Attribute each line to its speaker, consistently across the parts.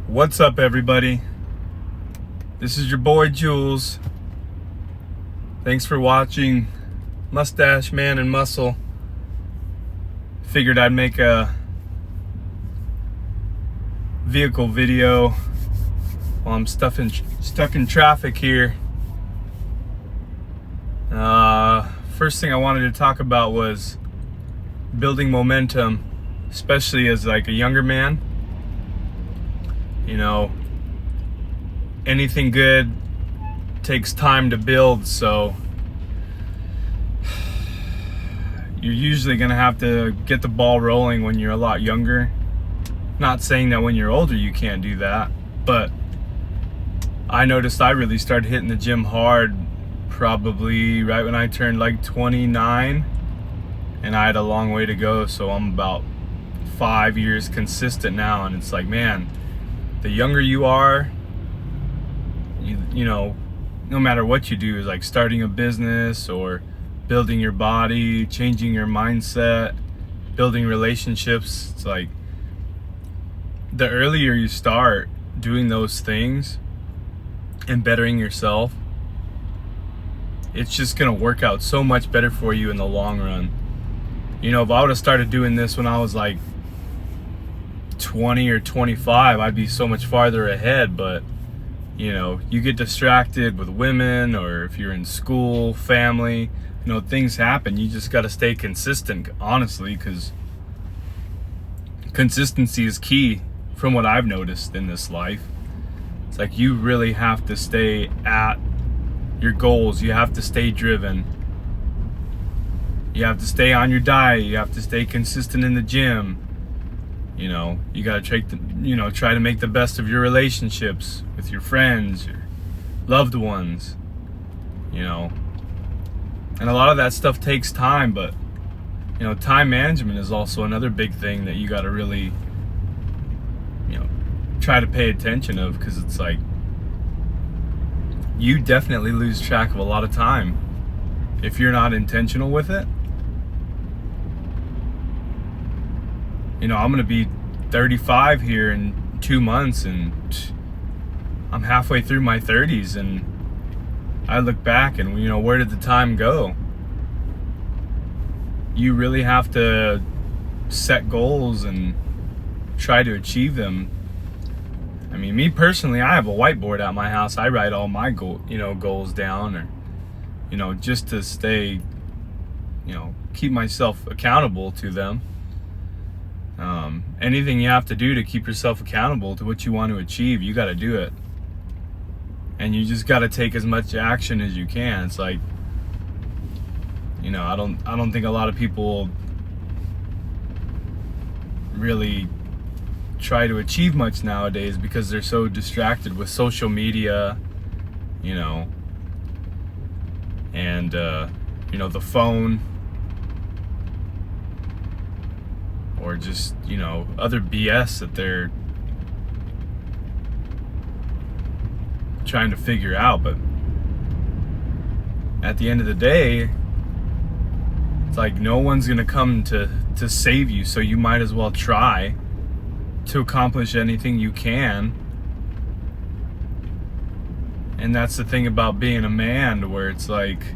Speaker 1: What's up, everybody? This is your boy Jules. Thanks for watching Mustache Man and Muscle. Figured I'd make a vehicle video while I'm stuck in traffic here. First thing I wanted to talk about was building momentum, especially as like a younger man. You know, anything good takes time to build, so you're usually gonna have to get the ball rolling when you're a lot younger. Not saying that when you're older you can't do that, but I noticed I really started hitting the gym hard probably right when I turned like 29, and I had a long way to go, so I'm about 5 years consistent now. And it's like, man, the younger you are, you know, no matter what you do, is like starting a business or building your body, changing your mindset, building relationships. It's like the earlier you start doing those things and bettering yourself, it's just gonna work out so much better for you in the long run. You know, if I would have started doing this when I was like 20 or 25, I'd be so much farther ahead. But you know, you get distracted with women, or if you're in school, family, you know, things happen. You just got to stay consistent, honestly, because consistency is key from what I've noticed in this life. It's like you really have to stay at your goals. You have to stay driven. You have to stay on your diet. You have to stay consistent in the gym. You know, you gotta try to make the best of your relationships with your friends, your loved ones, you know. And a lot of that stuff takes time, but you know, time management is also another big thing that you gotta really, you know, try to pay attention of, because it's like you definitely lose track of a lot of time if you're not intentional with it. You know, I'm gonna be 35 here in 2 months, and I'm halfway through my 30s, and I look back and, you know, where did the time go? You really have to set goals and try to achieve them. I mean, me personally, I have a whiteboard at my house. I write all my goals down, or, you know, just to stay, you know, keep myself accountable to them. Anything you have to do to keep yourself accountable to what you want to achieve, you got to do it. And you just got to take as much action as you can. It's like, you know, I don't think a lot of people really try to achieve much nowadays because they're so distracted with social media, you know, and you know, the phone, or just, you know, other BS that they're trying to figure out. But at the end of the day, it's like no one's gonna come to save you, so you might as well try to accomplish anything you can. And that's the thing about being a man, where it's like,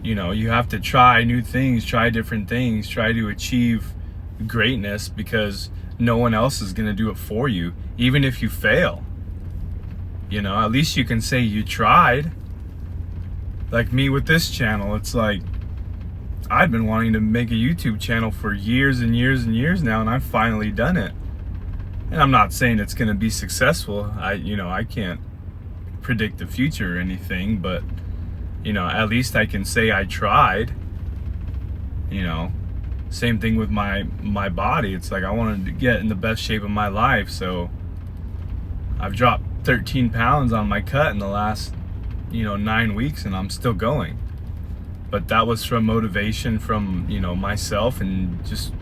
Speaker 1: you know, you have to try new things, try different things, try to achieve greatness, because no one else is going to do it for you. Even if you fail, you know, at least you can say you tried. Like me with this channel, it's like I've been wanting to make a YouTube channel for years and years and years now, and I've finally done it. And I'm not saying it's going to be successful. I can't predict the future or anything, but you know, at least I can say I tried. You know, same thing with my body. It's like I wanted to get in the best shape of my life, so I've dropped 13 pounds on my cut in the last, you know, 9 weeks, and I'm still going. But that was from motivation from, you know, myself and just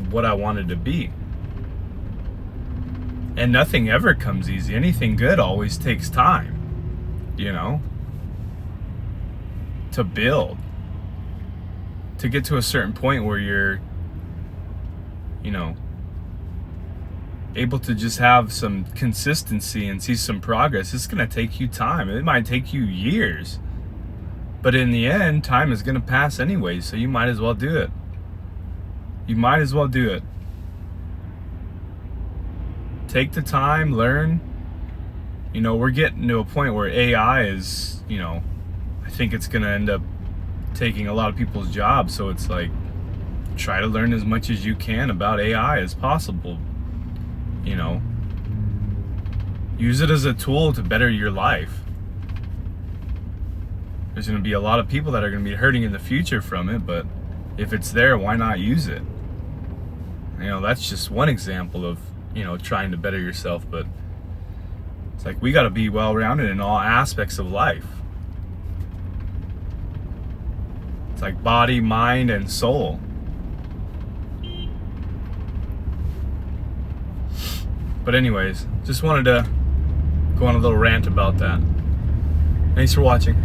Speaker 1: what I wanted to be. And nothing ever comes easy. Anything good always takes time, you know, to build, to get to a certain point where you're, you know, able to just have some consistency and see some progress, it's going to take you time. It might take you years. But in the end, time is going to pass anyway, so you might as well do it. You might as well do it. Take the time, learn. You know, we're getting to a point where AI is, you know, I think it's going to end up taking a lot of people's jobs. So it's like, try to learn as much as you can about AI as possible. You know, use it as a tool to better your life. There's going to be a lot of people that are going to be hurting in the future from it, but if it's there, why not use it? You know, that's just one example of, you know, trying to better yourself, but it's like we got to be well-rounded in all aspects of life. It's like body, mind, and soul. But anyways, just wanted to go on a little rant about that. Thanks for watching.